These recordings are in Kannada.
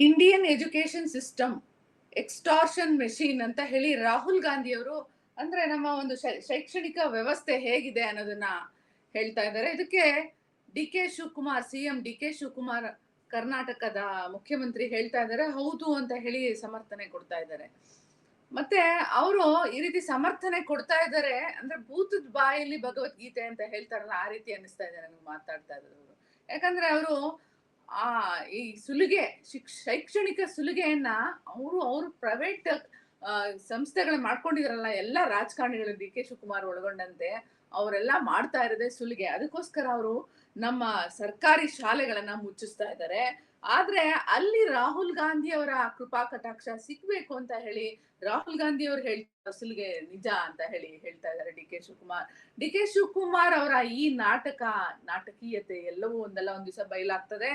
Indian education system extortion machine ಅಂತ ಹೇಳಿ ರಾಹುಲ್ ಗಾಂಧಿ ಅವರು ಅಂದ್ರೆ ನಮ್ಮ ಒಂದು ಶೈಕ್ಷಣಿಕ ವ್ಯವಸ್ಥೆ ಹೇಗಿದೆ ಅನ್ನೋದನ್ನ ಹೇಳ್ತಾ ಇದ್ದಾರೆ. ಇದಕ್ಕೆ D K Shivakumar, CM D K Shivakumar ಕರ್ನಾಟಕದ ಮುಖ್ಯಮಂತ್ರಿ ಹೇಳ್ತಾ ಇದ್ದಾರೆ ಹೌದು ಅಂತ ಹೇಳಿ ಸಮರ್ಥನೆ ಕೊಡ್ತಾ ಇದ್ದಾರೆ. ಮತ್ತೆ ಅವರು ಈ ರೀತಿ ಸಮರ್ಥನೆ ಕೊಡ್ತಾ ಇದ್ದಾರೆ ಅಂದ್ರೆ ಭೂತದ ಬಾಯಲ್ಲಿ ಭಗವದ್ಗೀತೆ ಅಂತ ಹೇಳ್ತಾರಲ್ಲ, ಆ ರೀತಿ ಅನಿಸ್ತಾ ಇದೆ ನನಗೆ ಮಾತಾಡ್ತಾ ಇರೋದು. ಯಾಕಂದ್ರೆ ಅವರು ಆ ಈ ಸುಲಿಗೆ ಶೈಕ್ಷಣಿಕ ಸುಲಿಗೆಯನ್ನ ಅವರು ಪ್ರೈವೇಟ್ ಸಂಸ್ಥೆಗಳು ಮಾಡ್ಕೊಂಡಿದ್ರಲ್ಲ, ಎಲ್ಲ ರಾಜಕಾರಣಿಗಳು ಡಿ ಕೆ ಶಿವಕುಮಾರ್ ಒಳಗೊಂಡಂತೆ ಅವರೆಲ್ಲ ಮಾಡ್ತಾ ಇರೋದೇ ಸುಲಿಗೆ. ಅದಕ್ಕೋಸ್ಕರ ಅವರು ನಮ್ಮ ಸರ್ಕಾರಿ ಶಾಲೆಗಳನ್ನ ಮುಚ್ಚಿಸ್ತಾ ಇದ್ದಾರೆ. ಆದ್ರೆ ಅಲ್ಲಿ ರಾಹುಲ್ ಗಾಂಧಿ ಅವರ ಕೃಪಾ ಕಟಾಕ್ಷ ಸಿಗ್ಬೇಕು ಅಂತ ಹೇಳಿ ರಾಹುಲ್ ಗಾಂಧಿ ಅವರು ಹೇಳ್ತಾರೆ ಸುಲಿಗೆ ನಿಜ ಅಂತ ಹೇಳಿ ಹೇಳ್ತಾ ಇದ್ದಾರೆ D K Shivakumar. D K Shivakumar ಅವರ ಈ ನಾಟಕೀಯತೆ ಎಲ್ಲವೂ ಒಂದಲ್ಲ ಒಂದ್ ದಿವಸ ಬಯಲಾಗ್ತದೆ.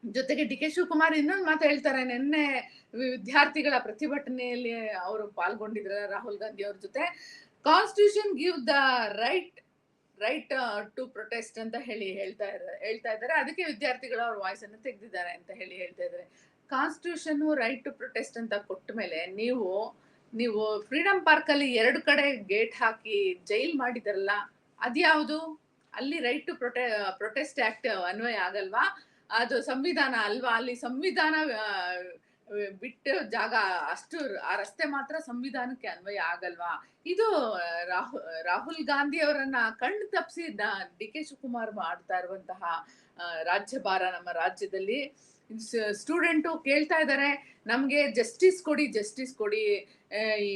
ಜೊತೆಗೆ ಡಿ ಕೆ ಶಿವಕುಮಾರ್ ಇನ್ನೊಂದು ಮಾತು ಹೇಳ್ತಾರೆ. ನಿನ್ನೆ ವಿದ್ಯಾರ್ಥಿಗಳ ಪ್ರತಿಭಟನೆಯಲ್ಲಿ ಅವರು ಪಾಲ್ಗೊಂಡಿದ್ರ ರಾಹುಲ್ ಗಾಂಧಿ ಅವ್ರ ಜೊತೆ. Constitution give the right to protest ಅಂತ ಹೇಳಿ ಹೇಳ್ತಾ ಇದ್ದಾರೆ. ಅದಕ್ಕೆ ವಿದ್ಯಾರ್ಥಿಗಳು ಅವ್ರ ವಾಯ್ಸ್ ಅನ್ನು ತೆಗೆದಿದ್ದಾರೆ ಅಂತ ಹೇಳಿ ಹೇಳ್ತಾ ಇದ್ದಾರೆ. ಕಾನ್ಸ್ಟಿಟ್ಯೂಷನ್ ರೈಟ್ ಟು ಪ್ರೊಟೆಸ್ಟ್ ಅಂತ ಕೊಟ್ಟ ಮೇಲೆ ನೀವು ಫ್ರೀಡಂ ಪಾರ್ಕ್ ಅಲ್ಲಿ 2 ಕಡೆ ಗೇಟ್ ಹಾಕಿ ಜೈಲ್ ಮಾಡಿದಾರಲ್ಲ, ಅದ್ಯಾವುದು? ಅಲ್ಲಿ ರೈಟ್ ಟು ಪ್ರೊಟೆಸ್ಟ್ ಆಕ್ಟ್ ಅನ್ವಯ ಆಗಲ್ವಾ? ಅದು ಸಂವಿಧಾನ ಅಲ್ವಾ? ಅಲ್ಲಿ ಸಂವಿಧಾನ ಬಿಟ್ಟ ಜಾಗ ಅಷ್ಟು, ಆ ರಸ್ತೆ ಮಾತ್ರ ಸಂವಿಧಾನಕ್ಕೆ ಅನ್ವಯ ಆಗಲ್ವಾ? ಇದು ರಾಹುಲ್ ಗಾಂಧಿ ಅವರನ್ನ ಕಣ್ಣು ತಪ್ಪಿಸಿ ಡಿ ಕೆ ಶಿವಕುಮಾರ್ ಮಾಡ್ತಾ ಇರುವಂತಹ ರಾಜ್ಯಭಾರ ನಮ್ಮ ರಾಜ್ಯದಲ್ಲಿ. ಸ್ಟೂಡೆಂಟು ಕೇಳ್ತಾ ಇದ್ದಾರೆ ನಮ್ಗೆ ಜಸ್ಟಿಸ್ ಕೊಡಿ ಈ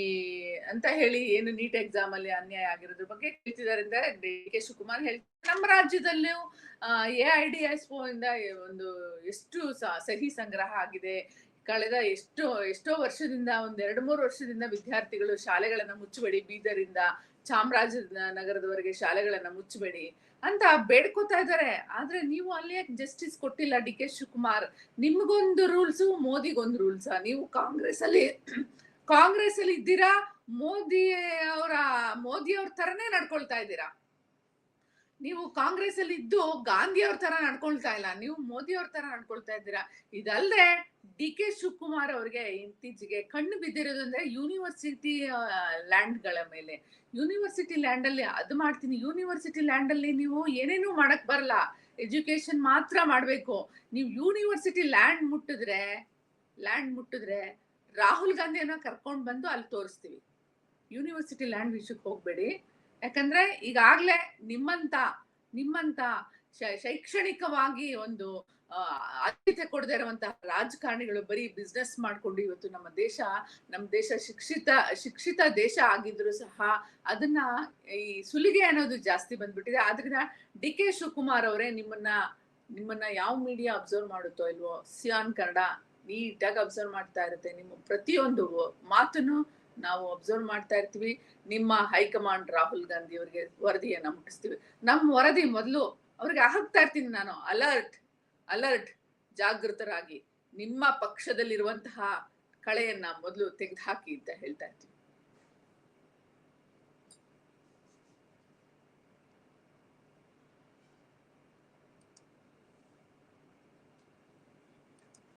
ಅಂತ ಹೇಳಿ, ಏನು ನೀಟ್ ಎಕ್ಸಾಮ್ ಅಲ್ಲಿ ಅನ್ಯಾಯ ಆಗಿರೋದ್ರ ಬಗ್ಗೆ ಹೇಳ್ತಿದ್ದಾರೆ ಅಂತ ಡಿ ಕೆ ಶಿವಕುಮಾರ್ ಹೇಳ್ತಾರೆ. ನಮ್ಮ ರಾಜ್ಯದಲ್ಲೂ AIDSO ಇಂದ ಒಂದು ಎಷ್ಟು ಸಹಿ ಸಂಗ್ರಹ ಆಗಿದೆ. ಕಳೆದ ಎಷ್ಟೋ ವರ್ಷದಿಂದ, ಒಂದ್ 2-3 ವರ್ಷದಿಂದ ವಿದ್ಯಾರ್ಥಿಗಳು ಶಾಲೆಗಳನ್ನ ಮುಚ್ಚಬೇಡಿ, ಬೀದರಿಂದ ಚಾಮರಾಜನಗರದವರೆಗೆ ಶಾಲೆಗಳನ್ನ ಮುಚ್ಚಬೇಡಿ ಅಂತ ಬೇಡ್ಕೋತಾ ಇದ್ದಾರೆ. ಆದ್ರೆ ನೀವು ಅಲ್ಲಿ ಯಾಕೆ ಜಸ್ಟಿಸ್ ಕೊಟ್ಟಿಲ್ಲ ಡಿ ಕೆ ಶಿವಕುಮಾರ್? ನಿಮ್ಗೊಂದು ರೂಲ್ಸು, ಮೋದಿಗೊಂದು ರೂಲ್ಸ್. ನೀವು ಕಾಂಗ್ರೆಸ್ ಅಲ್ಲಿ ಇದ್ದೀರಾ, ಮೋದಿ ಅವ್ರ ತರನೇ ನಡ್ಕೊಳ್ತಾ ಇದ್ದೀರಾ. ನೀವು ಕಾಂಗ್ರೆಸ್ ಅಲ್ಲಿ ಇದ್ದು ಗಾಂಧಿ ಅವ್ರ ತರ ನಡ್ಕೊಳ್ತಾ ಇಲ್ಲ, ನೀವು ಮೋದಿ ಅವ್ರ ತರ ನಡ್ಕೊಳ್ತಾ ಇದ್ದೀರಾ. ಇದಲ್ಲದೆ ಡಿ ಕೆ ಶಿವಕುಮಾರ್ ಅವ್ರಿಗೆ ಇತ್ತೀಚೆಗೆ ಕಣ್ಣು ಬಿದ್ದಿರೋದು ಅಂದ್ರೆ ಯೂನಿವರ್ಸಿಟಿ ಲ್ಯಾಂಡ್ ಗಳ ಮೇಲೆ. ಯೂನಿವರ್ಸಿಟಿ ಲ್ಯಾಂಡ್ ಅಲ್ಲಿ ಅದು ಮಾಡ್ತೀನಿ, ಯೂನಿವರ್ಸಿಟಿ ಲ್ಯಾಂಡ್ ಅಲ್ಲಿ ನೀವು ಏನೇನು ಮಾಡಕ್ ಬರಲ್ಲ, ಎಜುಕೇಶನ್ ಮಾತ್ರ ಮಾಡ್ಬೇಕು. ನೀವು ಯೂನಿವರ್ಸಿಟಿ ಲ್ಯಾಂಡ್ ಮುಟ್ಟಿದ್ರೆ ರಾಹುಲ್ ಗಾಂಧಿಯನ್ನ ಕರ್ಕೊಂಡ್ ಬಂದು ಅಲ್ಲಿ ತೋರಿಸ್ತೀವಿ. ಯೂನಿವರ್ಸಿಟಿ ಲ್ಯಾಂಡ್ ವಿಷಯಕ್ಕೆ ಹೋಗ್ಬೇಡಿ. ಯಾಕಂದ್ರೆ ಈಗಾಗ್ಲೇ ನಿಮ್ಮಂತ ಶೈಕ್ಷಣಿಕವಾಗಿ ಒಂದು ಆದ್ಯತೆ ಕೊಡದೇ ಇರುವಂತಹ ರಾಜಕಾರಣಿಗಳು ಬರೀ ಬಿಸ್ನೆಸ್ ಮಾಡ್ಕೊಂಡು ಇವತ್ತು ನಮ್ಮ ದೇಶ ಶಿಕ್ಷಿತ ದೇಶ ಆಗಿದ್ರು ಸಹ ಅದನ್ನ ಈ ಸುಲಿಗೆ ಅನ್ನೋದು ಜಾಸ್ತಿ ಬಂದ್ಬಿಟ್ಟಿದೆ. ಆದ್ರಿಂದ ಡಿ ಕೆ ಶಿವಕುಮಾರ್ ಅವರೇ, ನಿಮ್ಮನ್ನ ಯಾವ ಮೀಡಿಯಾ ಅಬ್ಸರ್ವ್ ಮಾಡುತ್ತೋ ಇಲ್ವೋ, ಸಿಯಾನ್ ಕನ್ನಡ ನೀಟಾಗಿ ಅಬ್ಸರ್ವ್ ಮಾಡ್ತಾ ಇರುತ್ತೆ. ನಿಮ್ಮ ಪ್ರತಿಯೊಂದು ಮಾತನ್ನು ನಾವು ಅಬ್ಸರ್ವ್ ಮಾಡ್ತಾ ಇರ್ತೀವಿ. ನಿಮ್ಮ ಹೈಕಮಾಂಡ್ ರಾಹುಲ್ ಗಾಂಧಿ ಅವರಿಗೆ ವರದಿಯನ್ನ ಮುಟ್ಟಿಸ್ತೀವಿ. ನಮ್ಮ ವರದಿ ಮೊದಲು ಅವ್ರಿಗೆ ಹಾಕ್ತಾ ಇರ್ತೀನಿ ನಾನು, ಅಲರ್ಟ್, ಜಾಗೃತರಾಗಿ ನಿಮ್ಮ ಪಕ್ಷದಲ್ಲಿರುವಂತಹ ಕಳೆಯನ್ನ ಮೊದಲು ತೆಗೆದು ಹಾಕಿ ಅಂತ ಹೇಳ್ತಾ ಇರ್ತೀನಿ.